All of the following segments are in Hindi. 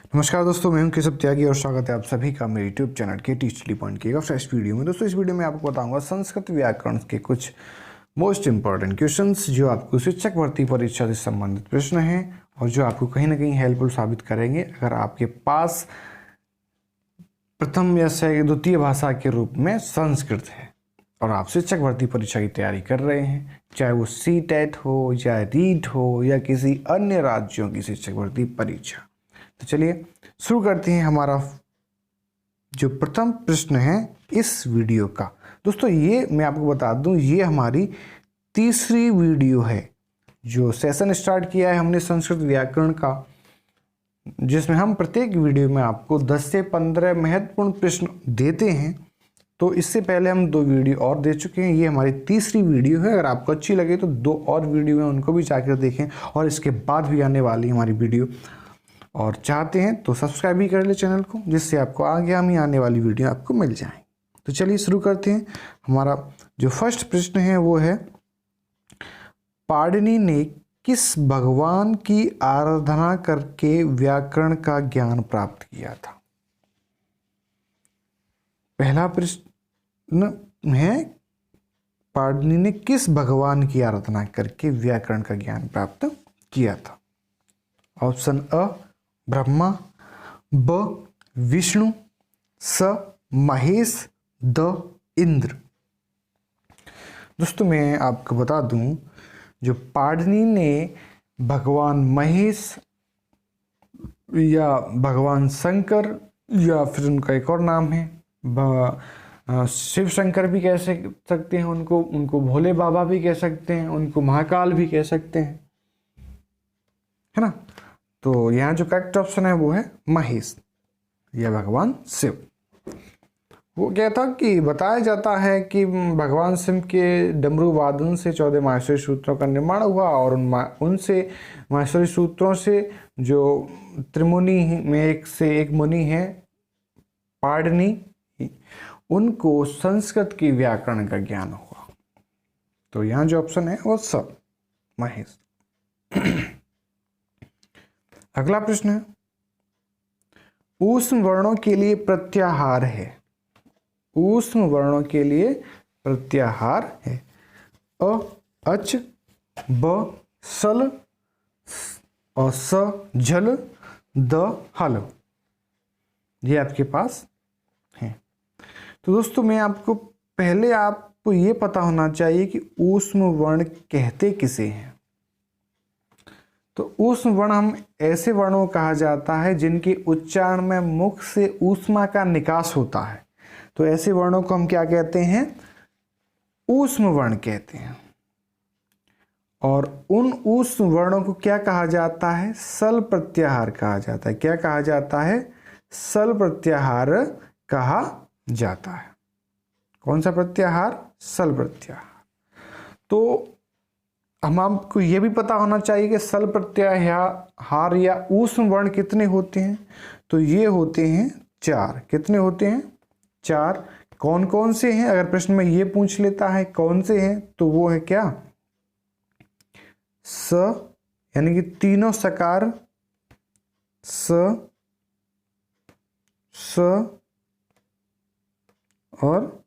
नमस्कार दोस्तों, मैं हूं केशव त्यागी और स्वागत है आप सभी का मेरे यूट्यूब चैनल के टीचली पॉइंट की एक फ्रेश वीडियो में। दोस्तों, इस वीडियो में आपको बताऊंगा संस्कृत व्याकरण के कुछ मोस्ट इंपॉर्टेंट क्वेश्चंस जो आपको शिक्षक भर्ती परीक्षा से संबंधित प्रश्न हैं और जो आपको कहीं ना कहीं हेल्पफुल साबित करेंगे अगर आपके पास प्रथम या द्वितीय भाषा के रूप में संस्कृत है और आप शिक्षक भर्ती परीक्षा की तैयारी कर रहे हैं, चाहे वो CTET हो या रीट हो या किसी अन्य राज्यों की शिक्षक भर्ती परीक्षा। तो चलिए शुरू करते हैं हमारा जो प्रथम प्रश्न है इस वीडियो का। दोस्तों, ये मैं आपको बता दूं, ये हमारी तीसरी वीडियो है जो सेशन स्टार्ट किया है हमने संस्कृत व्याकरण का, जिसमें हम प्रत्येक वीडियो में आपको 10 से 15 महत्वपूर्ण प्रश्न देते हैं। तो इससे पहले हम 2 वीडियो और दे चुके हैं, ये हमारी तीसरी वीडियो है। अगर आपको अच्छी लगे तो 2 और वीडियो हैं, उनको भी जाकर देखें और इसके बाद भी आने वाली हमारी वीडियो और चाहते हैं तो सब्सक्राइब भी कर ले चैनल को, जिससे आपको आगे हमें आने वाली वीडियो आपको मिल जाए। तो चलिए शुरू करते हैं। हमारा जो फर्स्ट प्रश्न है वो है, पाणिनि ने किस भगवान की आराधना करके व्याकरण का ज्ञान प्राप्त किया था? पहला प्रश्न है, पाणिनि ने किस भगवान की आराधना करके व्याकरण का ज्ञान प्राप्त किया था? ऑप्शन अ ब्रह्मा, ब विष्णु, स महेश, द इंद्र। दोस्तों, मैं आपको बता दूं, जो पाणिनि ने भगवान महेश या भगवान शंकर या फिर उनका एक और नाम है शिव शंकर भी कह सकते हैं, उनको भोले बाबा भी कह सकते हैं, उनको महाकाल भी कह सकते हैं, है ना। तो यहाँ जो करेक्ट ऑप्शन है वो है महेश या भगवान शिव। वो क्या था कि बताया जाता है कि भगवान शिव के डमरू वादन से 14 माहेश्वरी सूत्रों का निर्माण हुआ और उनसे माहेश्वरी सूत्रों से जो त्रिमुनि में एक मुनि है पाणिनि, उनको संस्कृत की व्याकरण का ज्ञान हुआ। तो यहाँ जो ऑप्शन है वो स महेश। अगला प्रश्न है, ऊष्म वर्णों के लिए प्रत्याहार है। ऊष्म वर्णों के लिए प्रत्याहार है। अ अच, ब सल और स झल, द हल। ये आपके पास है। तो दोस्तों, मैं आपको ये पता होना चाहिए कि ऊष्म वर्ण कहते किसे हैं। तो ऊष्म वर्ण हम ऐसे वर्णों को कहा जाता है जिनके उच्चारण में मुख से ऊष्मा का निकास होता है। तो ऐसे वर्णों को हम क्या कहते हैं? ऊष्म वर्ण कहते हैं। और उन ऊष्म वर्णों को क्या कहा जाता है? सल प्रत्याहार कहा जाता है। क्या कहा जाता है? सल प्रत्याहार कहा जाता है। कौन सा प्रत्याहार? सल प्रत्याहार। तो हम आपको यह भी पता होना चाहिए कि सल प्रत्याहार या ऊष्म वर्ण कितने होते हैं। तो ये होते हैं 4। कितने होते हैं? 4। कौन कौन से हैं? अगर प्रश्न में ये पूछ लेता है कौन से हैं, तो वो है क्या? स यानी कि तीनों सकार, स और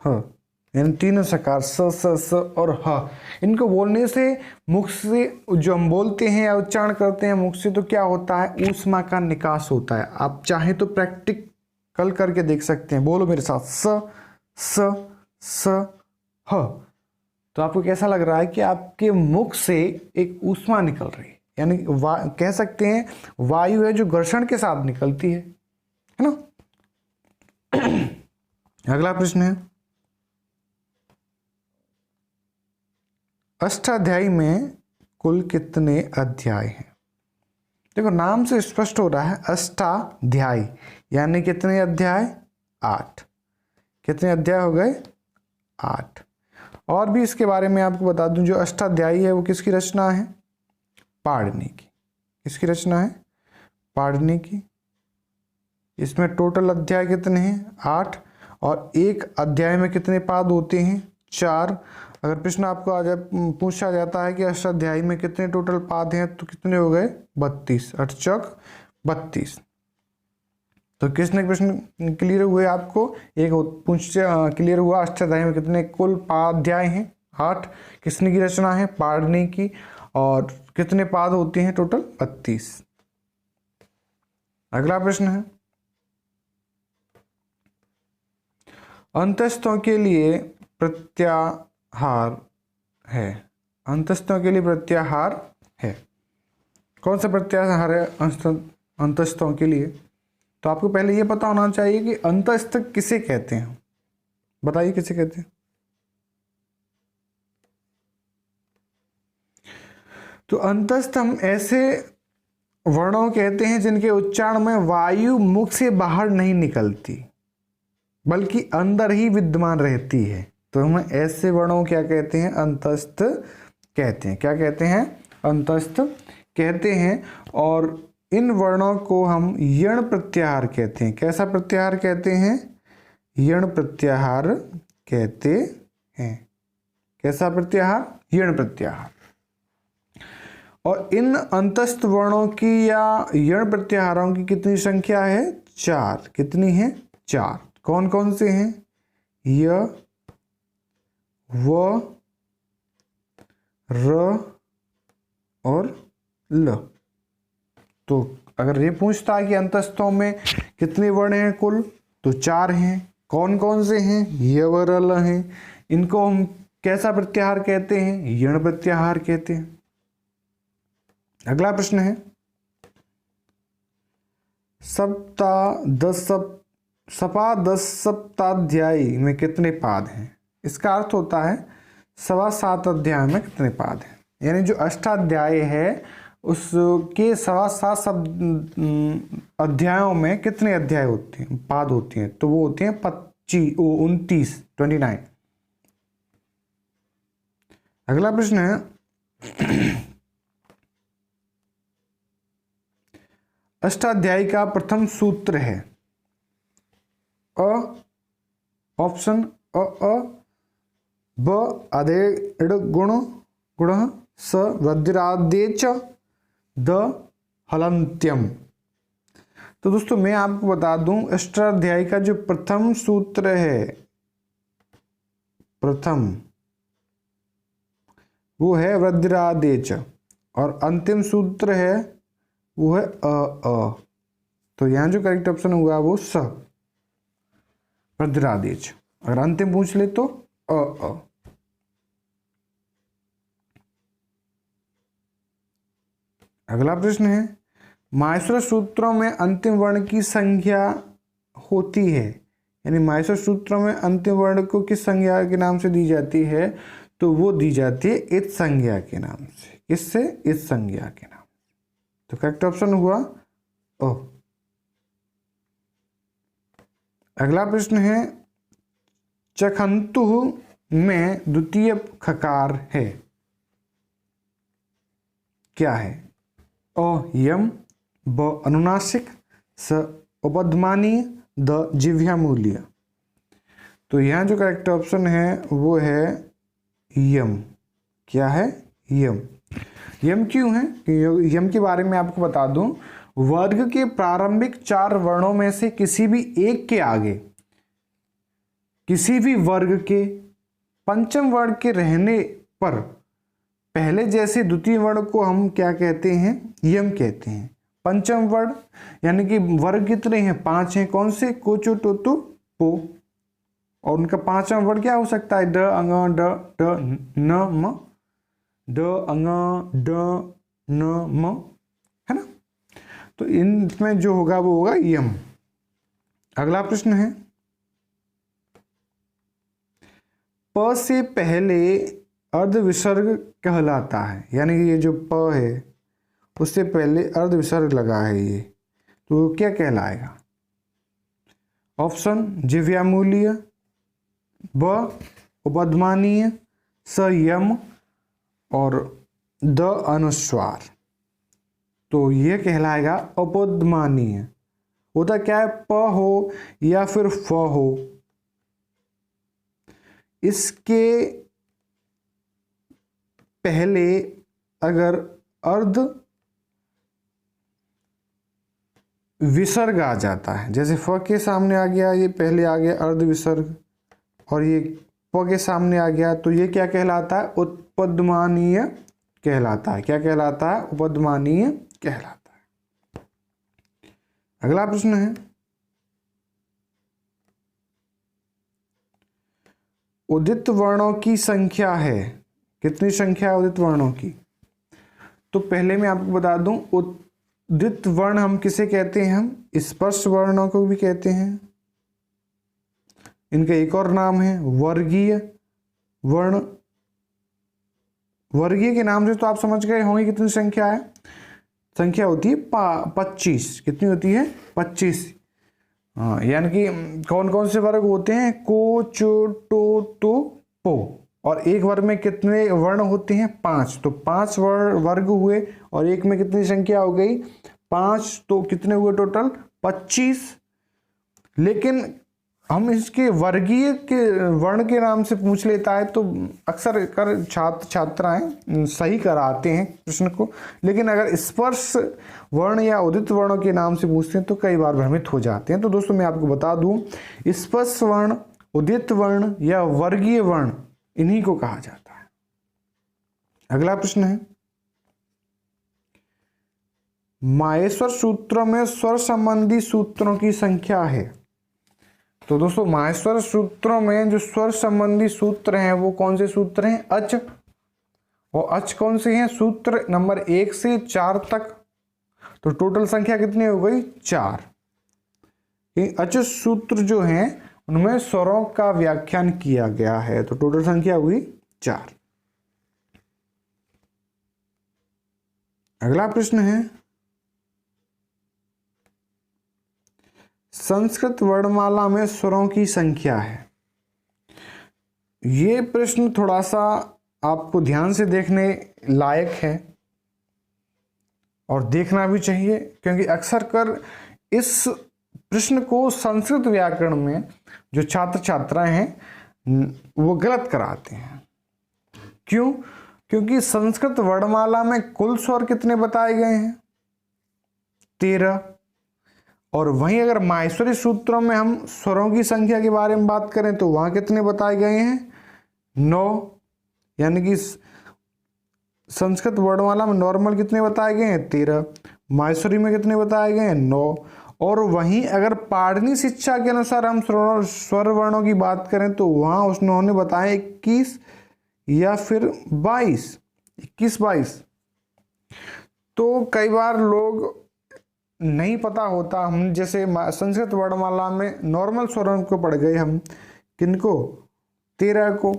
ह, यानी तीनों सकार स और ह। इनको बोलने से मुख से जो हम बोलते हैं या उच्चारण करते हैं मुख से, तो क्या होता है? ऊष्मा का निकास होता है। आप चाहें तो प्रैक्टिकल करके देख सकते हैं। बोलो मेरे साथ, स ह। तो आपको कैसा लग रहा है कि आपके मुख से एक ऊष्मा निकल रही है, यानी कह सकते हैं वायु है जो घर्षण के साथ निकलती है ना। अगला प्रश्न है, अष्टाध्यायी में कुल कितने अध्याय हैं? देखो, नाम से स्पष्ट हो रहा है अष्टाध्यायी, यानी कितने अध्याय? 8। कितने अध्याय हो गए? 8। और भी इसके बारे में आपको बता दूं, जो अष्टाध्यायी है वो किसकी रचना है? पाणिनि की। किसकी रचना है? पाणिनि की। इसमें टोटल अध्याय कितने हैं? 8। और एक अध्याय में कितने पाद होते हैं? 4। अगर प्रश्न आपको पूछा जाता है कि अष्टाध्यायी में कितने टोटल पाद हैं, तो कितने हो गए? 32। 8 चौक 32। तो किसने प्रश्न क्लियर हुए आपको? एक पूछ क्लियर हुआ अष्टाध्यायी में कितने कुल पाध्याय हैं? 8। किसने की रचना है? पाणिनि की। और कितने पाद होते हैं? टोटल 32। अगला प्रश्न है, अंतस्थों के लिए प्रत्याहार है। अंतस्थों के लिए प्रत्याहार है। कौन सा प्रत्याहार है अंतस्थों के लिए? तो आपको पहले ये पता होना चाहिए कि अंतस्थ किसे कहते हैं। बताइए किसे कहते हैं? तो अंतस्थ हम ऐसे वर्णों कहते हैं जिनके उच्चारण में वायु मुख से बाहर नहीं निकलती बल्कि अंदर ही विद्यमान रहती है। तो हम ऐसे वर्णों क्या कहते हैं? अंतस्थ कहते हैं। क्या कहते हैं? अंतस्थ कहते हैं। और इन वर्णों को हम यण प्रत्याहार कहते हैं। कैसा प्रत्याहार कहते हैं? यण प्रत्याहार कहते हैं। कैसा प्रत्याहार? यण प्रत्याहार। और इन अंतस्थ वर्णों की या यण प्रत्याहारों की कितनी संख्या है? 4। कितनी है? 4। कौन कौन से हैं? य, व, र और ल। तो अगर ये पूछता है कि अंतस्थों में कितने वर्ण हैं कुल, तो 4 हैं। कौन कौन से हैं? य, व, र, ल हैं। इनको हम कैसा प्रत्याहार कहते हैं? यण प्रत्याहार कहते हैं। अगला प्रश्न है, सपादश सप्ताध्यायी में कितने पाद हैं? इसका अर्थ होता है 7.25 अध्याय में कितने पाद हैं। यानी जो अष्टाध्याय है उसके 7.25 अध्यायों में कितने अध्याय होते हैं, पाद होती हैं? तो वो होते हैं 29। अगला प्रश्न है, अष्टाध्यायी का प्रथम सूत्र है अ, ऑप्शन अ ब आदेड़ गुण स वज्रादे च द हलंत्यम। तो दोस्तों मैं आपको बता दूं, अष्टाध्यायी का जो प्रथम सूत्र है, प्रथम वो है वज्रादेच और अंतिम सूत्र है वो है अ। तो यहां जो करेक्ट ऑप्शन हुआ वो स वज्रादेच। अगर अंतिम पूछ ले तो अ। अगला प्रश्न है, माहेश्वर सूत्रों में अंतिम वर्ण की संज्ञा होती है। यानी माहेश्वर सूत्रों में अंतिम वर्ण को किस संज्ञा के नाम से दी जाती है? तो वो दी जाती है इत संज्ञा के नाम से। किससे? इत संज्ञा के नाम। तो करेक्ट ऑप्शन हुआ ओ। अगला प्रश्न है, चखंतु में द्वितीय खकार है, क्या है? अ यम, ब अनुनासिक, स उपध्मानीय, द जिह्वामूलीय। तो यहां जो करेक्ट ऑप्शन है वो है यम। क्या है? यम। यम क्यों है? यम के बारे में आपको बता दूं, वर्ग के प्रारंभिक 4 वर्णों में से किसी भी एक के आगे किसी भी वर्ग के पंचम वर्ण के रहने पर पहले जैसे द्वितीय वर्ण को हम क्या कहते हैं? यम कहते हैं। पंचम वर्ण यानी कि वर्ग कितने हैं? 5 हैं। कौन से? को, चो, टो, तु, पो। और उनका 5वां वर्ण क्या हो सकता है? ड, अंग, ड, न, म। ड, अंग, ड, न, म, है ना? तो इनमें जो होगा वो होगा यम। अगला प्रश्न है, प से पहले अर्ध विसर्ग कहलाता है। यानी कि ये जो प है उससे पहले अर्ध विसर्ग लगा है ये, तो क्या कहलाएगा? ऑप्शन जिह्वामूलीय, ब उपध्मानीय, स यम और द अनुस्वार। तो ये कहलाएगा उपध्मानीय। होता क्या है? प हो या फिर फ हो, इसके पहले अगर अर्ध विसर्ग आ जाता है। जैसे फ के सामने आ गया, ये पहले आ गया अर्ध विसर्ग, और ये प के सामने आ गया, तो ये क्या कहलाता है? उपपद्मानीय कहलाता है। क्या कहलाता है? उपपद्मानीय कहलाता है। अगला प्रश्न है, उदित वर्णों की संख्या है। कितनी संख्या है उदित वर्णों की? तो पहले मैं आपको बता दूं, उदित वर्ण हम किसे कहते हैं? हम स्पर्श वर्णों को भी कहते हैं। इनका एक और नाम है वर्गीय वर्ण। वर्गीय के नाम से तो आप समझ गए होंगे कितनी संख्या है। संख्या होती है 25। कितनी होती है? 25। हाँ, यानी कि कौन कौन से वर्ग होते हैं? को, चो, टो, तो, पो। और एक वर्ग में कितने वर्ण होते हैं? 5। तो 5 वर्ग हुए, और एक में कितनी संख्या हो गई? 5। तो कितने हुए टोटल? 25। लेकिन हम इसके वर्गीय के वर्ण के नाम से पूछ लेता है तो अक्सर कर छात्र छात्राएं सही कराते हैं प्रश्न को, लेकिन अगर स्पर्श वर्ण या उदित वर्णों के नाम से पूछते हैं तो कई बार भ्रमित हो जाते हैं। तो दोस्तों मैं आपको बता दूं, स्पर्श वर्ण, उदित वर्ण या वर्गीय वर्ण, इन्हीं को कहा जाता है। अगला प्रश्न है, माहेश्वर सूत्रों में स्वर संबंधी सूत्रों की संख्या है। तो दोस्तों माहेश्वर सूत्रों में जो स्वर संबंधी सूत्र हैं वो कौन से सूत्र हैं? अच। और अच कौन से हैं? सूत्र नंबर 1 से 4 तक। तो टोटल संख्या कितनी हो गई? 4। ये अच सूत्र जो हैं उनमें स्वरों का व्याख्यान किया गया है। तो टोटल संख्या हुई 4। अगला प्रश्न है, संस्कृत वर्णमाला में स्वरों की संख्या है। ये प्रश्न थोड़ा सा आपको ध्यान से देखने लायक है और देखना भी चाहिए, क्योंकि अक्सर कर इस प्रश्न को संस्कृत व्याकरण में जो छात्र छात्राएं हैं वो गलत कराते हैं। क्यों? क्योंकि संस्कृत वर्णमाला में कुल स्वर कितने बताए गए हैं? 13। और वहीं अगर माहेश्वरी सूत्रों में हम स्वरों की संख्या के बारे में बात करें तो वहां कितने बताए गए हैं? 9। यानी कि संस्कृत वर्णमाला में नॉर्मल कितने बताए गए हैं? 13। माहेश्वरी में कितने बताए गए हैं? 9। और वहीं अगर पाणिनि शिक्षा के अनुसार हम स्वर वर्णों की बात करें तो वहां उन्होंने बताया 21 या फिर 22। 21-22। तो कई बार लोग नहीं पता होता, हम जैसे संस्कृत वर्णमाला में नॉर्मल स्वरों को पढ़ गए हम, किनको? 13 को,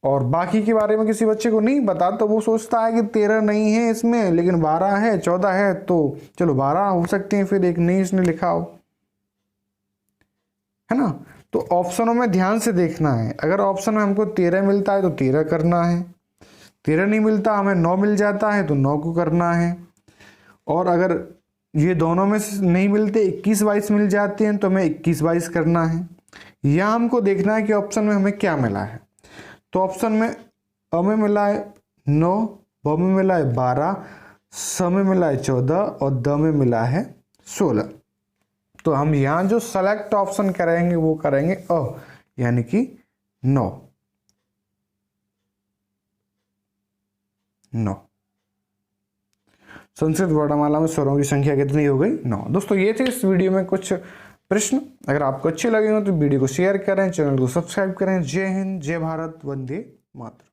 और बाकी के बारे में किसी बच्चे को नहीं बता, तो वो सोचता है कि 13 नहीं है इसमें, लेकिन 12 है, 14 है, तो चलो 12 हो सकते हैं, फिर एक नहीं इसने लिखा हो, है ना। तो ऑप्शनों में ध्यान से देखना है। अगर ऑप्शन में हमको 13 मिलता है तो 13 करना है, 13 नहीं मिलता, हमें 9 मिल जाता है तो 9 को करना है, और अगर ये दोनों में नहीं मिलते 21-22 मिल जाते हैं तो हमें 21-22 करना है। यहाँ हमको देखना है कि ऑप्शन में हमें क्या मिला है। तो ऑप्शन में अ में मिला है 9, ब में मिला है 12, स में मिला है 14 और द में मिला है 16। तो हम यहाँ जो सेलेक्ट ऑप्शन करेंगे वो करेंगे अ, यानी कि 9। संस्कृत वर्णमाला में स्वरों की संख्या कितनी हो गई? 9। दोस्तों ये थे इस वीडियो में कुछ प्रश्न। अगर आपको अच्छे लगे हो तो वीडियो को शेयर करें, चैनल को सब्सक्राइब करें। जय हिंद, जय भारत, वंदे मातरम।